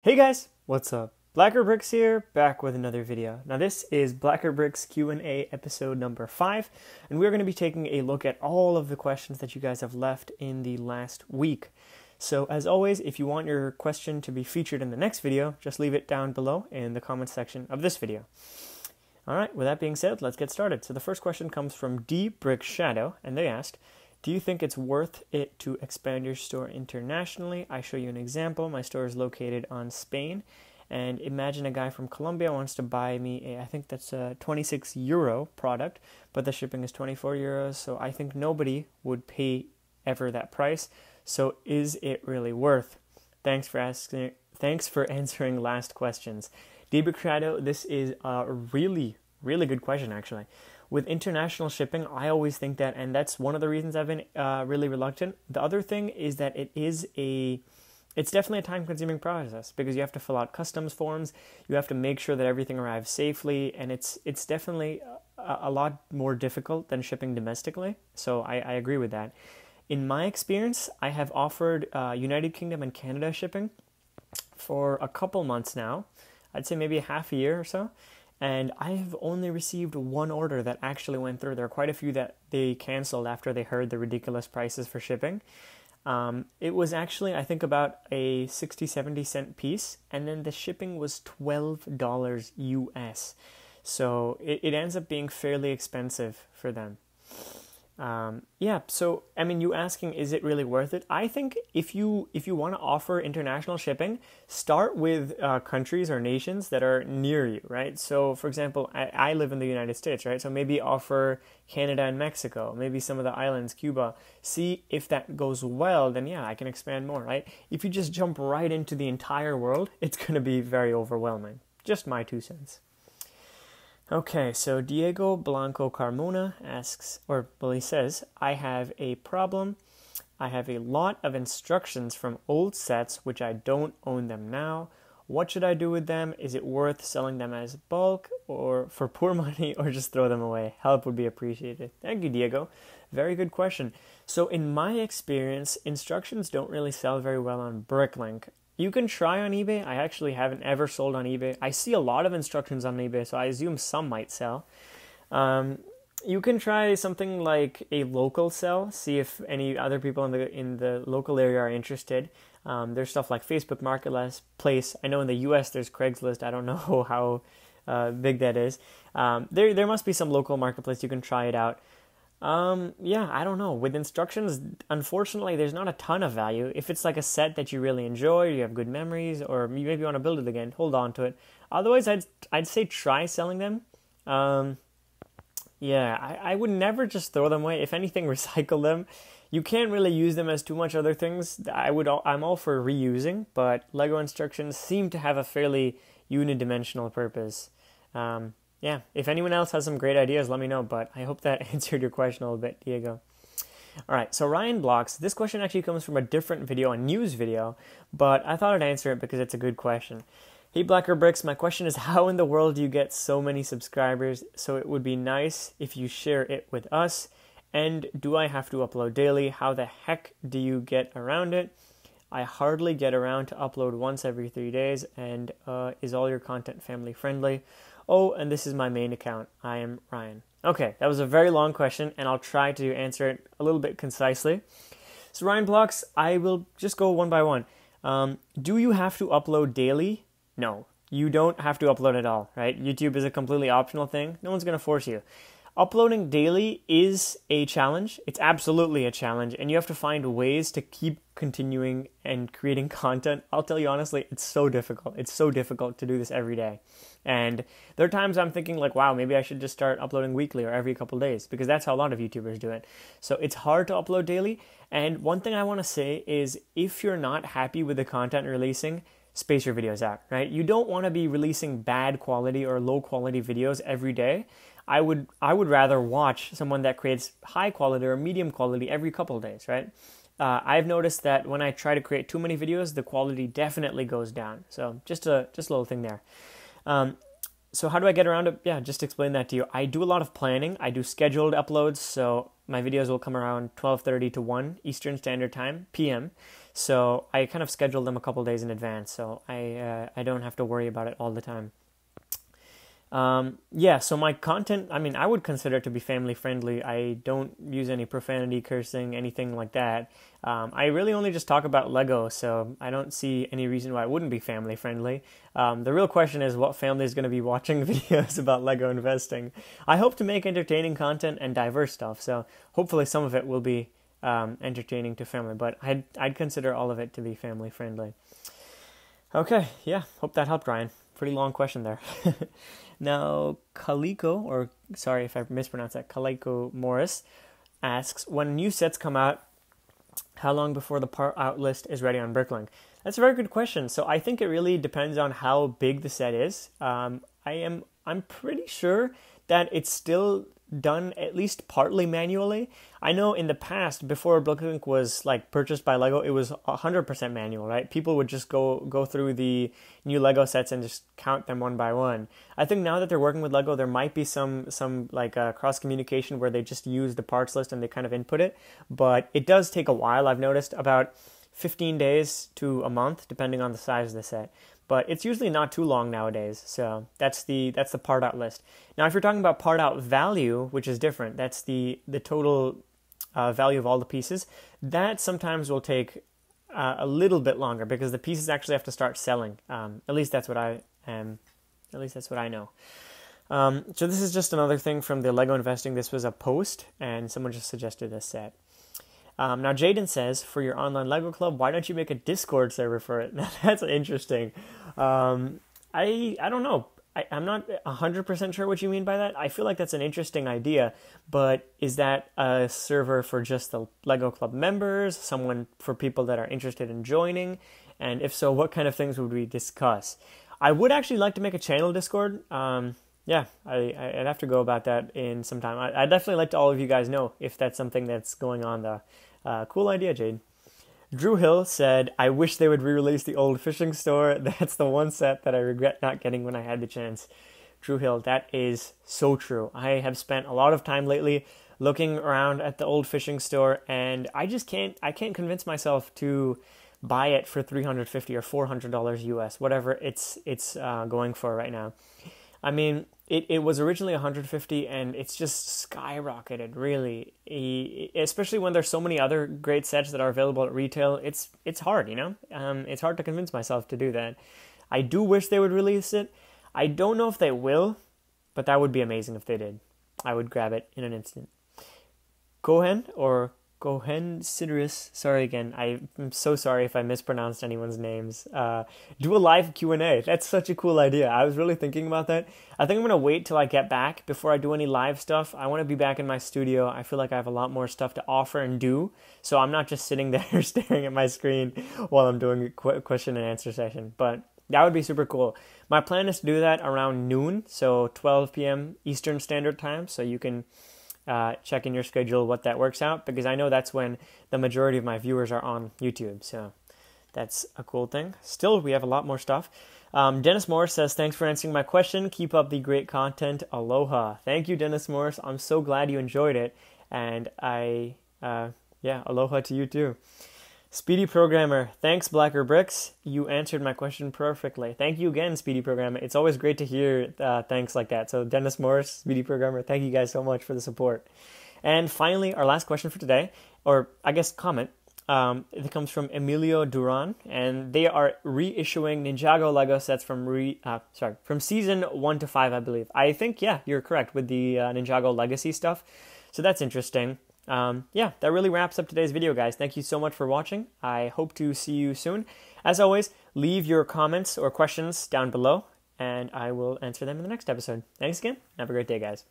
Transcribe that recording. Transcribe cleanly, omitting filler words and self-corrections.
Hey guys, what's up? Blacker Bricks here, back with another video. Now this is Blacker Bricks Q&A episode number 5, and we're going to be taking a look at all of the questions that you guys have left in the last week. So as always, if you want your question to be featured in the next video, just leave it down below in the comment section of this video. Alright, with that being said, let's get started. So the first question comes from D Brick Shadow, and they asked, do you think it's worth it to expand your store internationally? I show you an example. My store is located on Spain, and imagine a guy from Colombia wants to buy me I think that's a 26 euro product, but the shipping is 24 euros, so I think nobody would pay ever that price. So is it really worth? Thanks for answering last questions. Deepak Shadow, this is a really good question actually. With international shipping, I always think that, and that's one of the reasons I've been really reluctant. The other thing is that it's definitely a time-consuming process because you have to fill out customs forms, you have to make sure that everything arrives safely, and it's definitely a lot more difficult than shipping domestically. So I agree with that. In my experience, I have offered United Kingdom and Canada shipping for a couple months now. I'd say maybe half a year or so. And I have only received one order that actually went through. There are quite a few that they canceled after they heard the ridiculous prices for shipping. It was actually, I think, about a 60-70 cent piece, and then the shipping was $12 US. So it ends up being fairly expensive for them. So I mean, you asking, is it really worth it? I think if you want to offer international shipping, start with countries or nations that are near you, right? So for example, I live in the United States, right? So maybe offer Canada and Mexico, maybe some of the islands, Cuba. See if that goes well, then yeah, I can expand more, right? If you just jump right into the entire world, it's going to be very overwhelming. Just my 2 cents. Okay, so Diego Blanco Carmona asks, he says, I have a problem. I have a lot of instructions from old sets, which I don't own them now. What should I do with them? Is it worth selling them as bulk or for poor money, or just throw them away? Help would be appreciated. Thank you, Diego. Very good question. So in my experience, instructions don't really sell very well on Bricklink. You can try on eBay. I actually haven't ever sold on eBay. I see a lot of instructions on eBay, so I assume some might sell. You can try something like a local sell, see if any other people in the local area are interested. There's stuff like Facebook Marketplace. I know in the US there's Craigslist. I don't know how big that is. There must be some local marketplace you can try it out. I don't know. With instructions, unfortunately, there's not a ton of value. If it's like a set that you really enjoy, you have good memories, or you maybe want to build it again, hold on to it. Otherwise, I'd say try selling them. I would never just throw them away. If anything, recycle them. You can't really use them as too much other things. I'm all for reusing, but Lego instructions seem to have a fairly unidimensional purpose. If anyone else has some great ideas, let me know, but I hope that answered your question a little bit, Diego. Alright, so Ryan Blocks, this question actually comes from a different video, a news video, but I thought I'd answer it because it's a good question. Hey Blacker Bricks, my question is, how in the world do you get so many subscribers? So it would be nice if you share it with us. And do I have to upload daily? How the heck do you get around it? I hardly get around to upload once every 3 days, and is all your content family friendly? Oh, and this is my main account. I am Ryan. Okay, that was a very long question, and I'll try to answer it a little bit concisely. So Ryan Blocks, I will just go one by one. Do you have to upload daily? No, you don't have to upload at all, right? YouTube is a completely optional thing. No one's going to force you. Uploading daily is a challenge. It's absolutely a challenge, and you have to find ways to keep continuing and creating content. I'll tell you honestly, it's so difficult. It's so difficult to do this every day. And there are times I'm thinking like, wow, maybe I should just start uploading weekly or every couple days, because that's how a lot of YouTubers do it. So it's hard to upload daily. And one thing I want to say is, if you're not happy with the content you're releasing, space your videos out, right? You don't want to be releasing bad quality or low quality videos every day. I would rather watch someone that creates high quality or medium quality every couple of days, right? I've noticed that when I try to create too many videos, the quality definitely goes down. So just a little thing there. So how do I get around it? Yeah, just explain that to you. I do a lot of planning. I do scheduled uploads, so my videos will come around 12:30 to 1 Eastern Standard Time, PM. So I kind of schedule them a couple days in advance, so I don't have to worry about it all the time. Yeah, so my content, I mean, I would consider it to be family friendly. I don't use any profanity, cursing, anything like that. I really only just talk about Lego, so I don't see any reason why it wouldn't be family friendly. The real question is what family is going to be watching videos about Lego investing. I hope to make entertaining content and diverse stuff, so hopefully some of it will be entertaining to family, but I'd consider all of it to be family friendly. Okay, yeah, hope that helped, Ryan. Pretty long question there. Now, Kaliko, or sorry if I mispronounced that, Kaliko Morris asks, when new sets come out, how long before the Outlist is ready on Bricklink? That's a very good question. So I think it really depends on how big the set is. I'm pretty sure that it's still done at least partly manually. I know in the past, before Bricklink was like purchased by Lego, it was 100% manual, right? People would just go through the new Lego sets and just count them one by one. I think now that they're working with Lego, there might be some like cross communication where they just use the parts list and they kind of input it, but it does take a while. I've noticed about 15 days to a month, depending on the size of the set. But it's usually not too long nowadays, so that's the part out list. Now, if you're talking about part out value, which is different, that's the total value of all the pieces. That sometimes will take a little bit longer because the pieces actually have to start selling. At least that's what I know. So this is just another thing from the Lego investing. This was a post, and someone just suggested this set. Now, Jaden says, for your online Lego club, why don't you make a Discord server for it? Now, that's interesting. I don't know. I'm not 100% sure what you mean by that. I feel like that's an interesting idea, but is that a server for just the Lego club members, someone for people that are interested in joining? And if so, what kind of things would we discuss? I would actually like to make a channel Discord. Yeah, I'd have to go about that in some time. I'd definitely like to all of you guys know if that's something that's going on, though. Cool idea, Jade. Drew Hill said, I wish they would re-release the old fishing store. That's the one set that I regret not getting when I had the chance. Drew Hill, that is so true. I have spent a lot of time lately looking around at the old fishing store, and I can't convince myself to buy it for $350 or $400 US, whatever it's going for right now. I mean, it was originally $150 and it's just skyrocketed, really. Especially when there's so many other great sets that are available at retail, it's hard, you know? It's hard to convince myself to do that. I do wish they would release it. I don't know if they will, but that would be amazing if they did. I would grab it in an instant. Cohen Sidris, sorry again, I'm so sorry if I mispronounced anyone's names. Do a live Q&A. That's such a cool idea. I was really thinking about that. I think I'm going to wait till I get back before I do any live stuff. I want to be back in my studio. I feel like I have a lot more stuff to offer and do, so I'm not just sitting there staring at my screen while I'm doing a question and answer session, but that would be super cool. My plan is to do that around noon, so 12 p.m. Eastern Standard Time, so you can check in your schedule what that works out, because I know that's when the majority of my viewers are on YouTube, so that's a cool thing. Still, we have a lot more stuff. Dennis Morris says, thanks for answering my question. Keep up the great content. Aloha. Thank you, Dennis Morris. I'm so glad you enjoyed it, and aloha to you too. Speedy Programmer, thanks Blacker Bricks. You answered my question perfectly. Thank you again, Speedy Programmer. It's always great to hear thanks like that. So Dennis Morris, Speedy Programmer, thank you guys so much for the support. And finally, our last question for today, or I guess comment, it comes from Emilio Duran, and they are reissuing Ninjago Lego sets from season 1 to 5, I believe. I think, yeah, you're correct with the Ninjago Legacy stuff. So that's interesting. That really wraps up today's video, guys. Thank you so much for watching. I hope to see you soon. As always, leave your comments or questions down below, and I will answer them in the next episode. Thanks again. Have a great day, guys.